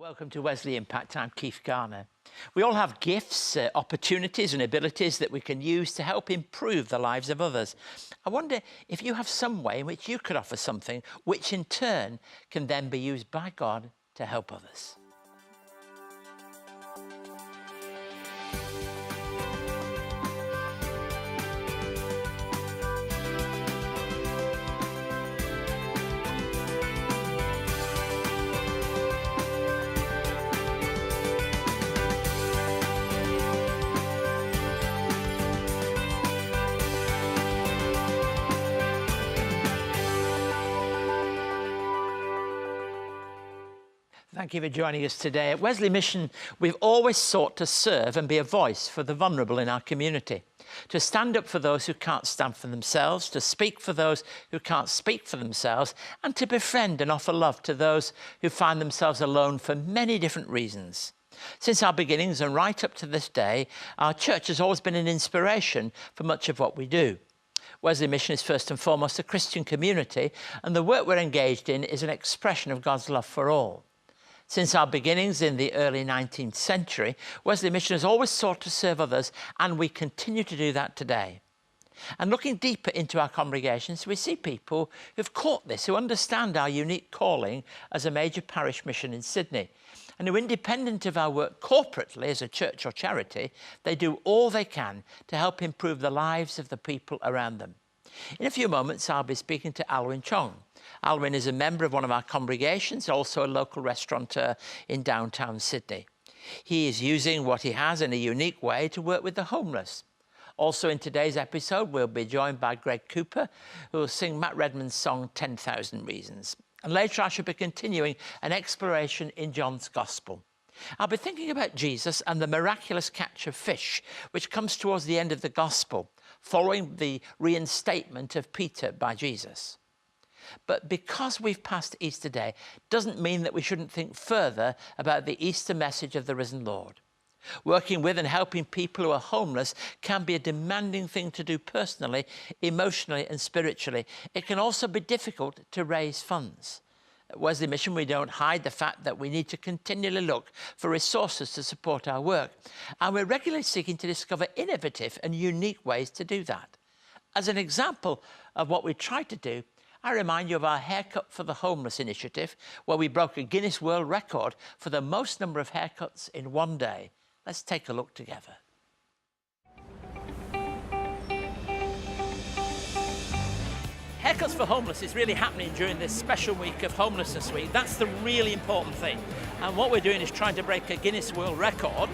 Welcome to Wesley Impact. I'm Keith Garner. We all have gifts, opportunities and abilities that we can use to help improve the lives of others. I wonder if you have some way in which you could offer something which in turn can then be used by God to help others. Thank you for joining us today. At Wesley Mission, we've always sought to serve and be a voice for the vulnerable in our community, to stand up for those who can't stand for themselves, to speak for those who can't speak for themselves, and to befriend and offer love to those who find themselves alone for many different reasons. Since our beginnings and right up to this day, our church has always been an inspiration for much of what we do. Wesley Mission is first and foremost a Christian community, and the work we're engaged in is an expression of God's love for all. Since our beginnings in the early 19th century, Wesley Mission has always sought to serve others, and we continue to do that today. And looking deeper into our congregations, we see people who've caught this, who understand our unique calling as a major parish mission in Sydney, and who, independent of our work corporately as a church or charity, they do all they can to help improve the lives of the people around them. In a few moments, I'll be speaking to Alvin Chong. Alvin is a member of one of our congregations, also a local restaurateur in downtown Sydney. He is using what he has in a unique way to work with the homeless. Also in today's episode, we'll be joined by Greg Cooper, who will sing Matt Redman's song 10,000 Reasons. And later I shall be continuing an exploration in John's Gospel. I'll be thinking about Jesus and the miraculous catch of fish, which comes towards the end of the Gospel, following the reinstatement of Peter by Jesus. But because we've passed Easter Day doesn't mean that we shouldn't think further about the Easter message of the risen Lord. Working with and helping people who are homeless can be a demanding thing to do personally, emotionally and spiritually. It can also be difficult to raise funds. At Wesley Mission, we don't hide the fact that we need to continually look for resources to support our work, and we're regularly seeking to discover innovative and unique ways to do that. As an example of what we try to do, I remind you of our Haircut for the Homeless initiative, where we broke a Guinness World Record for the most number of haircuts in one day. Let's take a look together. Haircuts for Homeless is really happening during this special week of Homelessness Week. That's the really important thing. And what we're doing is trying to break a Guinness World Record,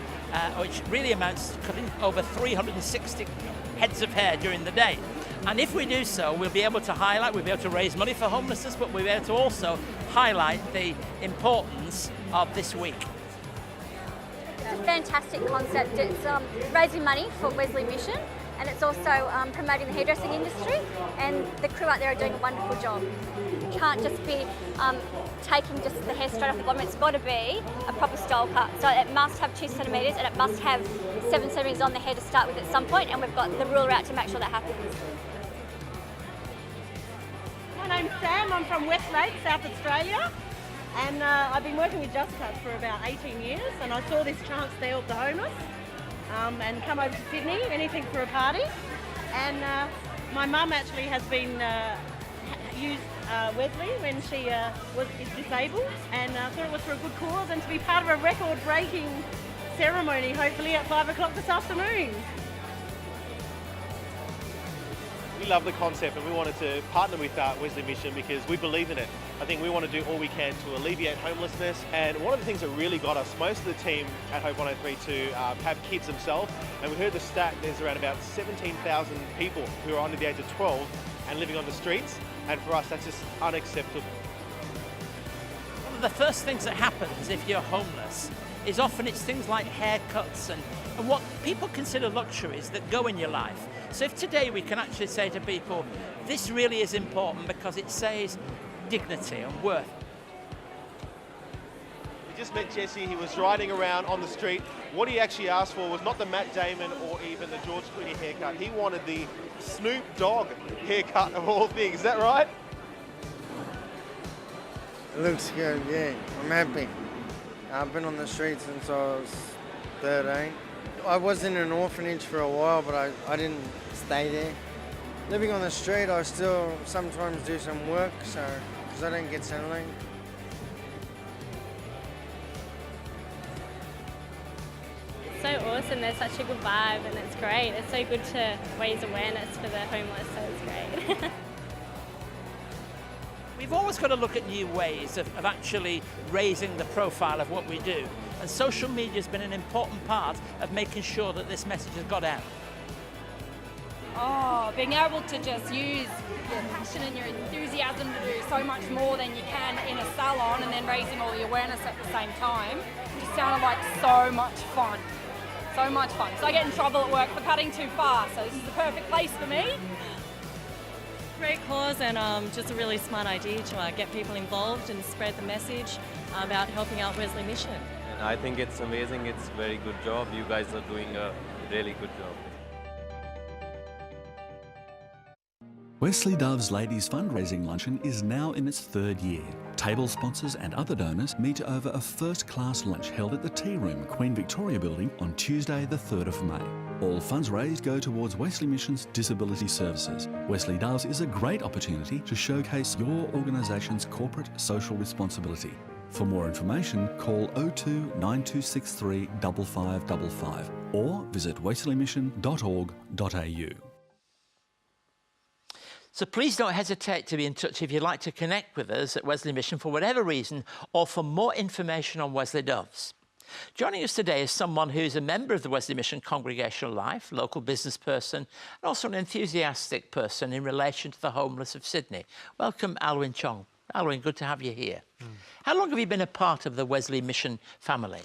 which really amounts to cutting over 360 heads of hair during the day. And if we do so, we'll be able to highlight, we'll be able to raise money for homelessness, but we'll be able to also highlight the importance of this week. It's a fantastic concept. It's raising money for Wesley Mission, and it's also promoting the hairdressing industry, and the crew out there are doing a wonderful job. You can't just be taking just the hair straight off the bottom. It's got to be a proper style cut. So it must have 2 centimetres and it must have 7 centimetres on the hair to start with at some point, and we've got the ruler out to make sure that happens. My name's Sam, I'm from Westlake, South Australia, and I've been working with Just Cut for about 18 years, and I saw this chance to help the homeless and come over to Sydney, anything for a party. And my mum actually has been used Wesley when she is disabled, and thought it was for a good cause and to be part of a record-breaking ceremony, hopefully at 5 o'clock this afternoon. We love the concept, and we wanted to partner with Wesley Mission because we believe in it. I think we want to do all we can to alleviate homelessness, and one of the things that really got us, most of the team at Hope 103 have kids themselves, and we heard the stat, there's around about 17,000 people who are under the age of 12 and living on the streets, and for us that's just unacceptable. One of the first things that happens if you're homeless is often it's things like haircuts and what people consider luxuries that go in your life. So if today we can actually say to people, this really is important because it says dignity and worth. We just met Jesse, he was riding around on the street. What he actually asked for was not the Matt Damon or even the George Clooney haircut. He wanted the Snoop Dogg haircut of all things, is that right? It looks good, yeah. I'm happy. I've been on the street since I was 13. I was in an orphanage for a while, but I didn't stay there. Living on the street, I still sometimes do some work, because I don't get Centrelink. It's so awesome, there's such a good vibe and it's great. It's so good to raise awareness for the homeless, so it's great. We've always got to look at new ways of actually raising the profile of what we do. And social media has been an important part of making sure that this message has got out. Oh, being able to just use your passion and your enthusiasm to do so much more than you can in a salon, and then raising all the awareness at the same time, just sounded like so much fun. So much fun. So I get in trouble at work for cutting too far, so this is the perfect place for me. Great cause, and just a really smart idea to get people involved and spread the message about helping out Wesley Mission. And I think it's amazing. It's a very good job. You guys are doing a really good job. Wesley Dove's Ladies Fundraising Luncheon is now in its third year. Table sponsors and other donors meet over a first-class lunch held at the Tea Room, Queen Victoria Building on Tuesday the 3rd of May. All funds raised go towards Wesley Mission's disability services. Wesley Doves is a great opportunity to showcase your organisation's corporate social responsibility. For more information, call 02 9263 5555 or visit wesleymission.org.au. So please don't hesitate to be in touch if you'd like to connect with us at Wesley Mission for whatever reason, or for more information on Wesley Doves. Joining us today is someone who's a member of the Wesley Mission congregational life, local business person, and also an enthusiastic person in relation to the homeless of Sydney. Welcome, Alvin Chong. Alvin, good to have you here. How long have you been a part of the Wesley Mission family?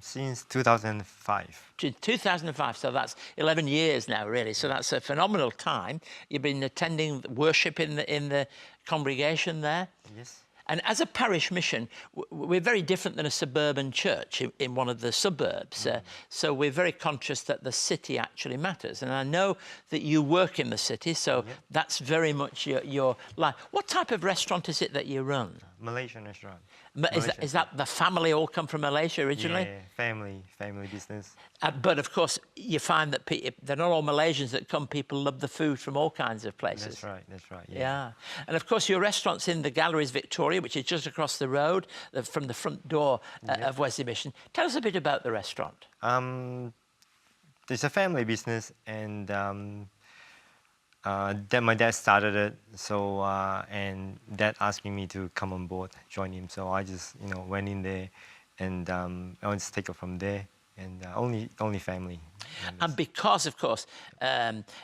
Since 2005. 2005, so that's 11 years now, really. So that's a phenomenal time. You've been attending worship in the congregation there. Yes. And as a parish mission, we're very different than a suburban church in one of the suburbs. So we're very conscious that the city actually matters. And I know that you work in the city, so that's very much your life. What type of restaurant is it that you run? Malaysian restaurant. Is that the family all come from Malaysia originally? Yeah, family business. But of course, you find that they're not all Malaysians that come. People love the food from all kinds of places. That's right. Yeah. And of course, your restaurant's in the Galleries Victoria, which is just across the road from the front door of Wesley Mission. Tell us a bit about the restaurant. It's a family business, and then my dad started it. So and Dad asking me to come on board, join him. So I just went in there, and I just take it from there. And only family. And because, of course,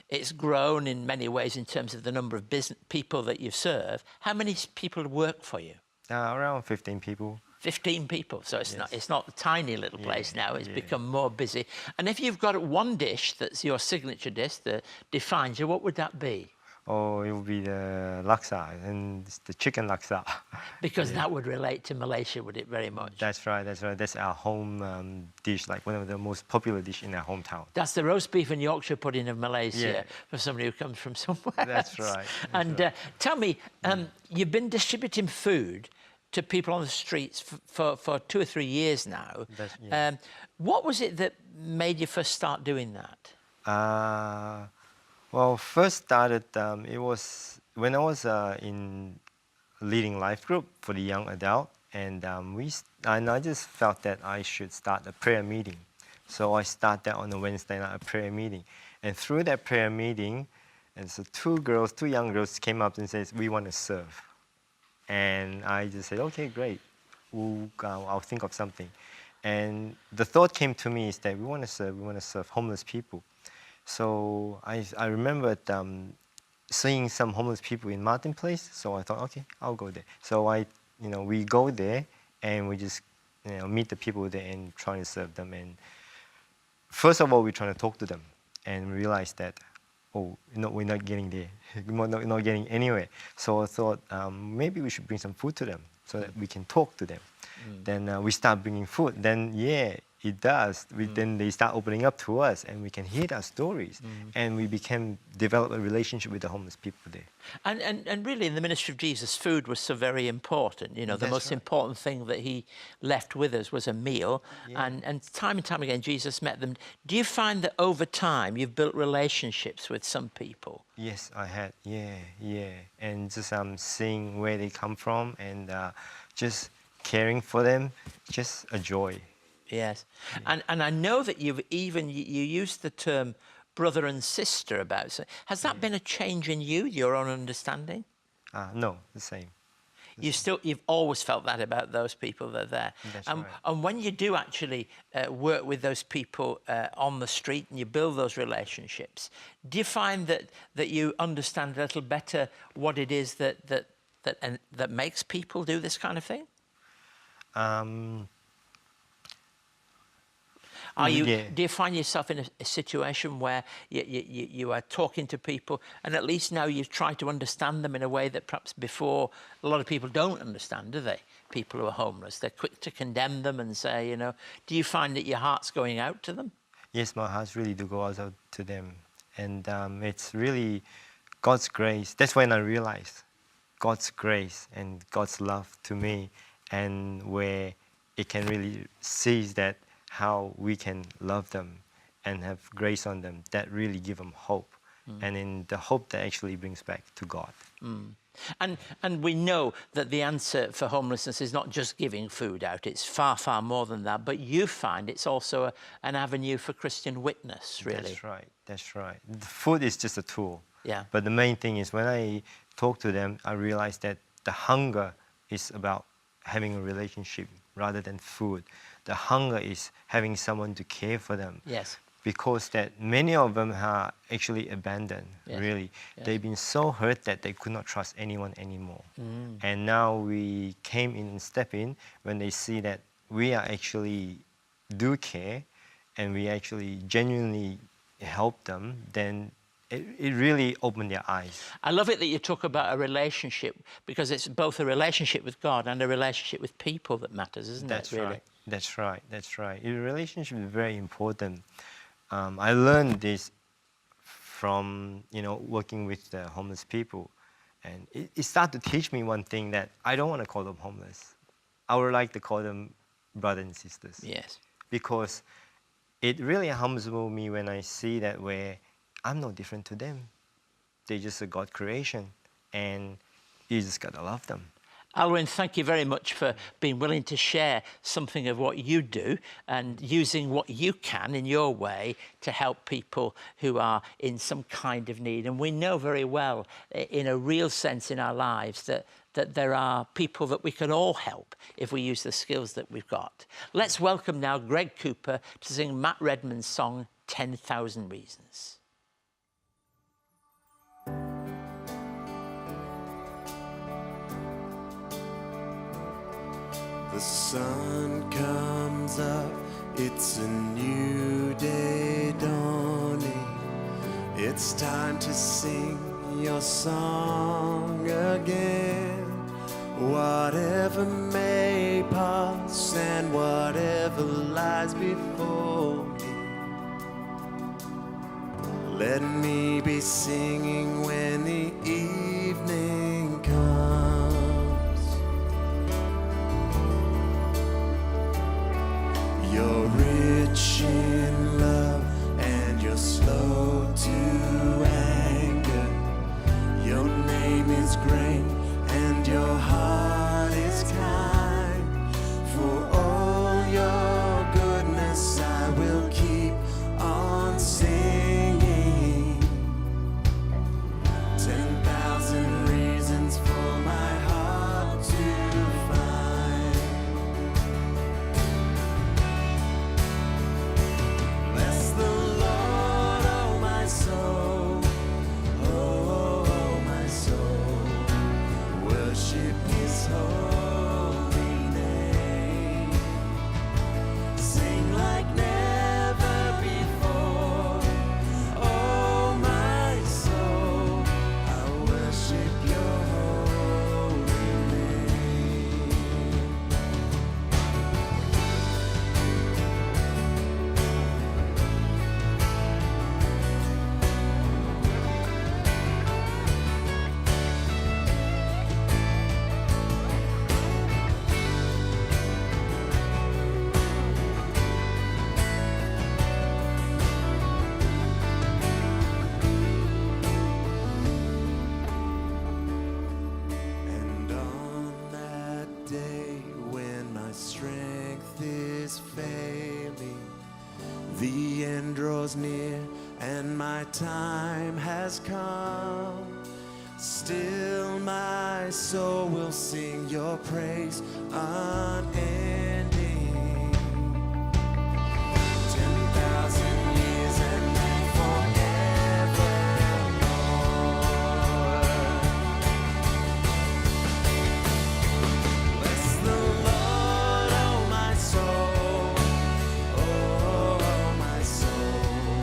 it's grown in many ways in terms of the number of people that you serve, how many people work for you? Around 15 people. 15 people, so it's not a tiny little place now. It's become more busy. And if you've got one dish that's your signature dish that defines you, what would that be? Oh, it would be the laksa, and it's the chicken laksa. Because that would relate to Malaysia, would it, very much? That's right. That's our home dish, like one of the most popular dish in our hometown. That's the roast beef and Yorkshire pudding of Malaysia for somebody who comes from somewhere That's else. right. And tell me, you've been distributing food to people on the streets for 2 or 3 years now. What was it that made you first start doing that? Well, first started, it was when I was in leading life group for the young adult, and I just felt that I should start a prayer meeting. So I started on a Wednesday night, a prayer meeting. And through that prayer meeting, and so two young girls came up and said, we want to serve. And I just said, okay, great. I'll think of something. And the thought came to me is that we want to serve homeless people. So I remembered seeing some homeless people in Martin Place, so I thought, okay, I'll go there. So we go there and we just meet the people there and try to serve them. And first of all, we're trying to talk to them, and we realized that, we're not getting there, we're not getting anywhere. So I thought maybe we should bring some food to them so that we can talk to them. Then we start bringing food. Then it does. Then they start opening up to us, and we can hear their stories, and we develop a relationship with the homeless people there. And really, in the ministry of Jesus, food was so very important. You know, the That's most right. important thing that he left with us was a meal. Yeah. And time again, Jesus met them. Do you find that over time you've built relationships with some people? Yes, I had. Yeah. And just seeing where they come from and just caring for them, just a joy. Yes. And I know that you used the term brother and sister about. So has that been a change in you, your own understanding? No, the same. You've always felt that about those people that are there. That's right. And when you do actually work with those people on the street and you build those relationships, do you find that you understand a little better what it is that makes people do this kind of thing? Do you find yourself in a situation where you are talking to people and at least now you've tried to understand them in a way that perhaps before a lot of people don't understand, do they? People who are homeless. They're quick to condemn them and say, you know, do you find that your heart's going out to them? Yes, my heart really do go out to them. And it's really God's grace. That's when I realized God's grace and God's love to me, and where it can really see that how we can love them and have grace on them, that really give them hope. And in the hope that actually brings back to God. And we know that the answer for homelessness is not just giving food out, it's far, far more than that. But you find it's also an avenue for Christian witness, really. That's right. The food is just a tool. Yeah. But the main thing is when I talk to them, I realize that the hunger is about having a relationship rather than food. The hunger is having someone to care for them. Yes. Because that many of them are actually abandoned, really. Yes. They've been so hurt that they could not trust anyone anymore. And now we came in and step in when they see that we are actually do care and we actually genuinely help them, then it really opened their eyes. I love it that you talk about a relationship, because it's both a relationship with God and a relationship with people that matters, isn't it, really? Right. That's right. Your relationship is very important. I learned this from, working with the homeless people. And it started to teach me one thing, that I don't want to call them homeless. I would like to call them brothers and sisters. Yes. Because it really humbles me when I see that where I'm no different to them. They're just a God creation, and you just got to love them. Alvin, thank you very much for being willing to share something of what you do and using what you can in your way to help people who are in some kind of need. And we know very well, in a real sense in our lives, that there are people that we can all help if we use the skills that we've got. Let's welcome now Greg Cooper to sing Matt Redman's song, 10,000 Reasons. The sun comes up, it's a new day dawning. It's time to sing your song again. Whatever may pass and whatever lies before me, let me be singing when the evening comes. You're rich in love and you're slow to anger. Your name is great and your heart is kind. For all your goodness I will keep on singing. 10,000 reasons for my heart to find. when my strength is failing, the end draws near and my time has come. Still my soul will sing your praise unending. 10,000 years and then forevermore. Bless the Lord, oh my soul, oh my soul,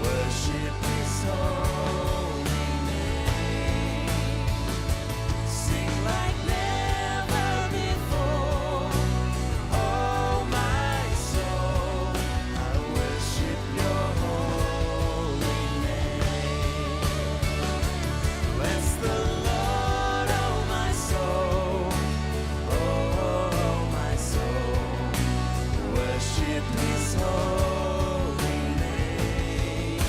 worship His holy name. Sing like never before, oh my soul, I worship your holy name. Bless the Lord, oh my soul, oh my soul, worship His holy name.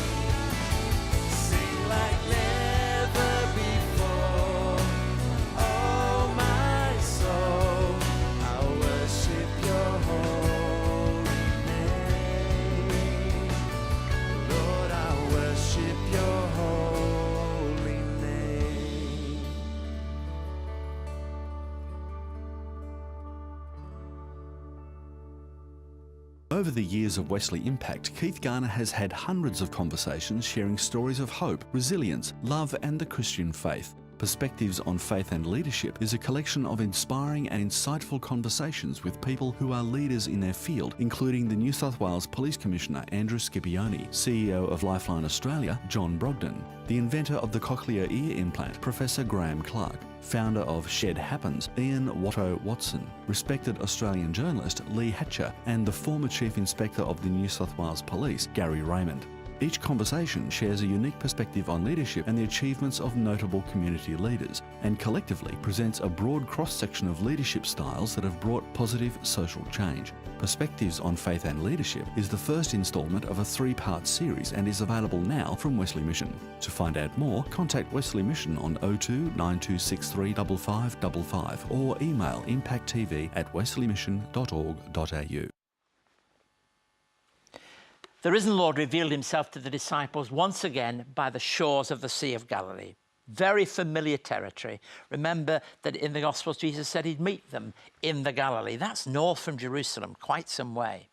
Sing like never before, oh my soul, I worship your holy name. Lord, I worship your holy name. Over the years of Wesley Impact, Keith Garner has had hundreds of conversations sharing stories of hope, resilience, love and the Christian faith. Perspectives on Faith and Leadership is a collection of inspiring and insightful conversations with people who are leaders in their field, including the New South Wales Police Commissioner Andrew Scipione, CEO of Lifeline Australia John Brogden, the inventor of the cochlear ear implant Professor Graham Clark, founder of Shed Happens Ian Watto Watson, respected Australian journalist Lee Hatcher, and the former Chief Inspector of the New South Wales Police Gary Raymond. Each conversation shares a unique perspective on leadership and the achievements of notable community leaders, and collectively presents a broad cross-section of leadership styles that have brought positive social change. Perspectives on Faith and Leadership is the first instalment of a 3-part series and is available now from Wesley Mission. To find out more, contact Wesley Mission on 02 9263 5555 or email impacttv@wesleymission.org.au. The risen Lord revealed himself to the disciples once again by the shores of the Sea of Galilee. Very familiar territory. Remember that in the Gospels, Jesus said he'd meet them in the Galilee. That's north from Jerusalem, quite some way.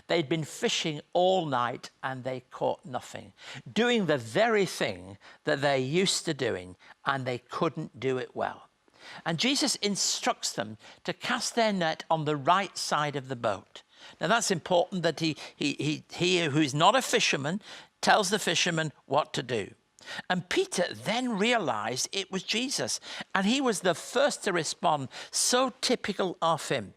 They'd been fishing all night and they caught nothing, doing the very thing that they're used to doing, and they couldn't do it well. And Jesus instructs them to cast their net on the right side of the boat. Now that's important, that he who's not a fisherman tells the fisherman what to do. And Peter then realized it was Jesus, and he was the first to respond, so typical of him.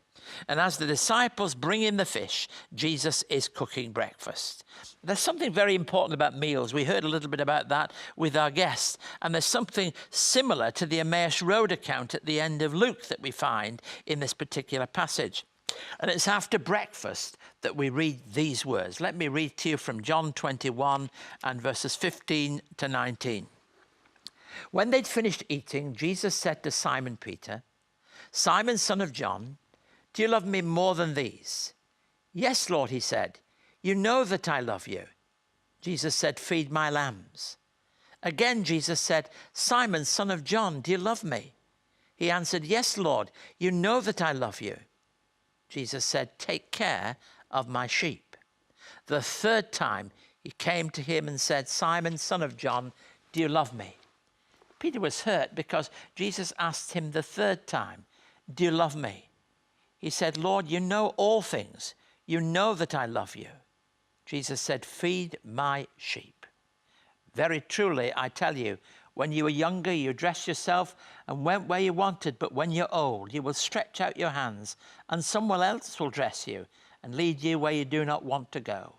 And as the disciples bring in the fish, Jesus is cooking breakfast. There's something very important about meals. We heard a little bit about that with our guests. And there's something similar to the Emmaus Road account at the end of Luke that we find in this particular passage. And it's after breakfast that we read these words. Let me read to you from John 21 and verses 15 to 19. When they'd finished eating, Jesus said to Simon Peter, "Simon, son of John, do you love me more than these?" "Yes, Lord," he said. "You know that I love you." Jesus said, "Feed my lambs." Again, Jesus said, "Simon, son of John, do you love me?" He answered, "Yes, Lord, you know that I love you." Jesus said, "Take care of my sheep." The third time he came to him and said, "Simon, son of John, do you love me?" Peter was hurt because Jesus asked him the third time, "Do you love me?" He said, "Lord, you know all things. You know that I love you." Jesus said, "Feed my sheep. Very truly, I tell you, when you were younger, you dressed yourself and went where you wanted, but when you're old, you will stretch out your hands, and someone else will dress you and lead you where you do not want to go."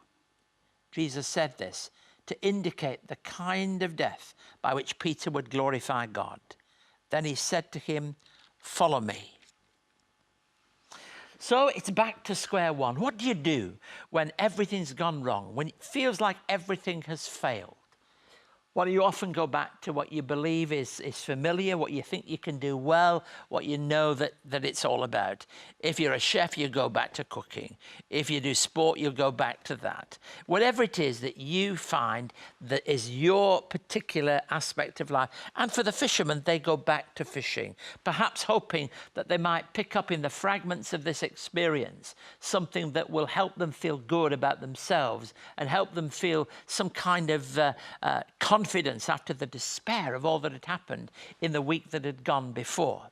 Jesus said this to indicate the kind of death by which Peter would glorify God. Then he said to him, "Follow me." So it's back to square one. What do you do when everything's gone wrong, when it feels like everything has failed? Well, you often go back to what you believe is familiar, what you think you can do well, what you know that it's all about. If you're a chef, you go back to cooking. If you do sport, you'll go back to that. Whatever it is that you find that is your particular aspect of life. And for the fishermen, they go back to fishing, perhaps hoping that they might pick up in the fragments of this experience something that will help them feel good about themselves and help them feel some kind of confidence after the despair of all that had happened in the week that had gone before.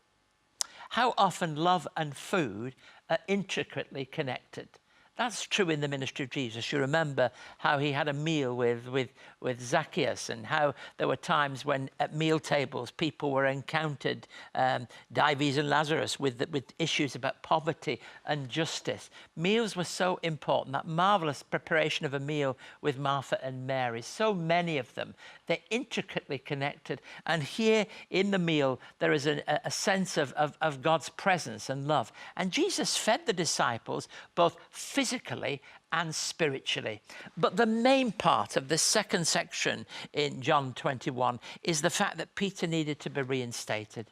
How often love and food are intricately connected. That's true in the ministry of Jesus. You remember how he had a meal with Zacchaeus, and how there were times when at meal tables people were encountered, Dives and Lazarus, with issues about poverty and justice. Meals were so important, that marvellous preparation of a meal with Martha and Mary. So many of them, they're intricately connected. And here in the meal, there is a sense of God's presence and love. And Jesus fed the disciples both physically and spiritually. But the main part of this second section in John 21 is the fact that Peter needed to be reinstated.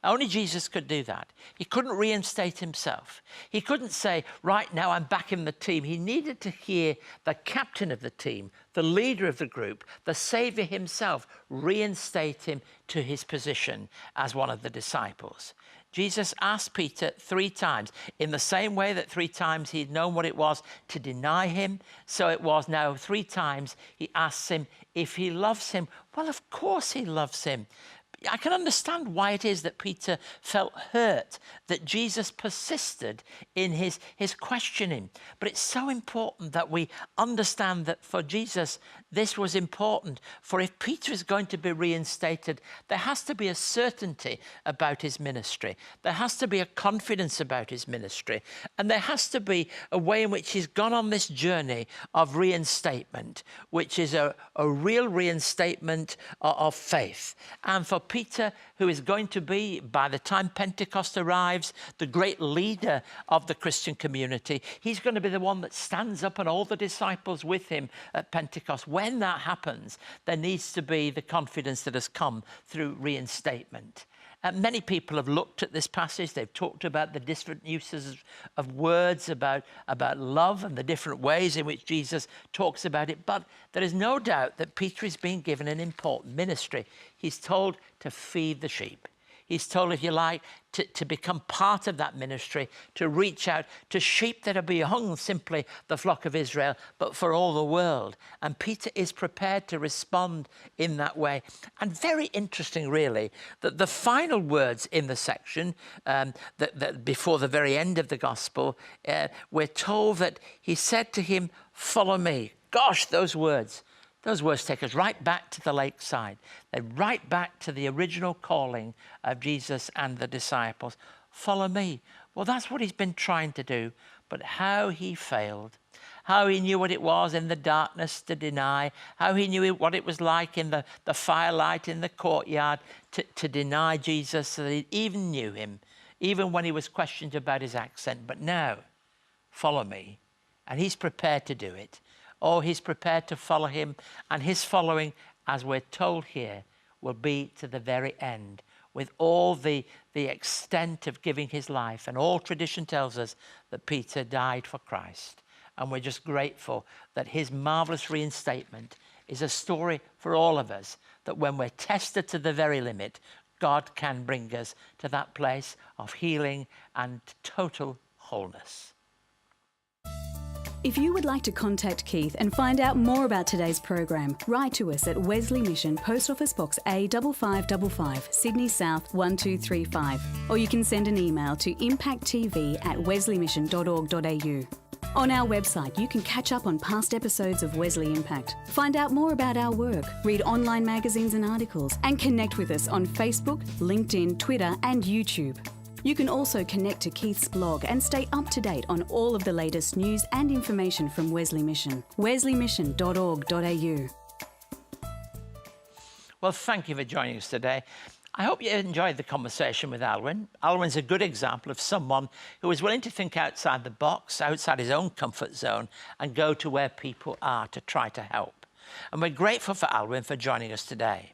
Only Jesus could do that. He couldn't reinstate himself. He couldn't say, right now I'm back in the team. He needed to hear the captain of the team, the leader of the group, the Saviour himself, reinstate him to his position as one of the disciples. Jesus asked Peter 3 times, in the same way that 3 times he'd known what it was to deny him, so it was now 3 times he asks him if he loves him. Well, of course he loves him. I can understand why it is that Peter felt hurt that Jesus persisted in his questioning. But it's so important that we understand that for Jesus, this was important. For if Peter is going to be reinstated, there has to be a certainty about his ministry. There has to be a confidence about his ministry. And there has to be a way in which he's gone on this journey of reinstatement, which is a real reinstatement of faith. And for Peter, who is going to be, by the time Pentecost arrives, the great leader of the Christian community, he's going to be the one that stands up and all the disciples with him at Pentecost. When that happens, there needs to be the confidence that has come through reinstatement. Many people have looked at this passage. They've talked about the different uses of words about love and the different ways in which Jesus talks about it. But there is no doubt that Peter is being given an important ministry. He's told to feed the sheep. He's told, if you like, to become part of that ministry, to reach out to sheep that are beyond simply the flock of Israel, but for all the world. And Peter is prepared to respond in that way. And very interesting, really, that the final words in the section, that before the very end of the gospel, we're told that he said to him, "Follow me." Gosh, those words take us right back to the lakeside. They're right back to the original calling of Jesus and the disciples. Follow me. Well, that's what he's been trying to do, but how he failed, how he knew what it was in the darkness to deny, how he knew what it was like in the firelight in the courtyard to deny Jesus, so that he even knew him, even when he was questioned about his accent. But now, follow me. And he's prepared to do it. Oh, he's prepared to follow him, and his following, as we're told here, will be to the very end, with all the extent of giving his life. And all tradition tells us that Peter died for Christ. And we're just grateful that his marvelous reinstatement is a story for all of us, that when we're tested to the very limit, God can bring us to that place of healing and total wholeness. If you would like to contact Keith and find out more about today's program, write to us at Wesley Mission, Post Office Box A5555, Sydney South 1235. Or you can send an email to impacttv@wesleymission.org.au. On our website, you can catch up on past episodes of Wesley Impact, find out more about our work, read online magazines and articles, and connect with us on Facebook, LinkedIn, Twitter, and YouTube. You can also connect to Keith's blog and stay up to date on all of the latest news and information from Wesley Mission. wesleymission.org.au. Well, thank you for joining us today. I hope you enjoyed the conversation with Alvin. Alvin's a good example of someone who is willing to think outside the box, outside his own comfort zone, and go to where people are to try to help. And we're grateful for Alvin for joining us today.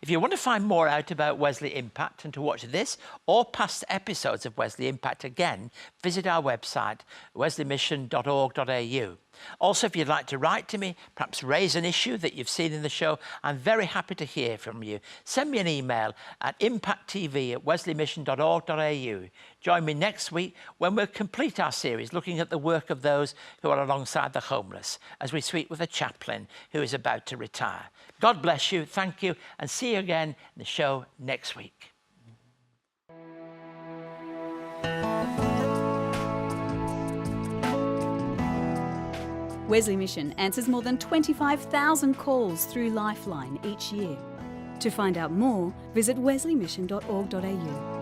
If you want to find more out about Wesley Impact and to watch this or past episodes of Wesley Impact again, visit our website, wesleymission.org.au. Also, if you'd like to write to me, perhaps raise an issue that you've seen in the show, I'm very happy to hear from you. Send me an email at impacttv@wesleymission.org.au. Join me next week when we'll complete our series looking at the work of those who are alongside the homeless as we speak with a chaplain who is about to retire. God bless you, thank you, and see you again in the show next week. Wesley Mission answers more than 25,000 calls through Lifeline each year. To find out more, visit wesleymission.org.au.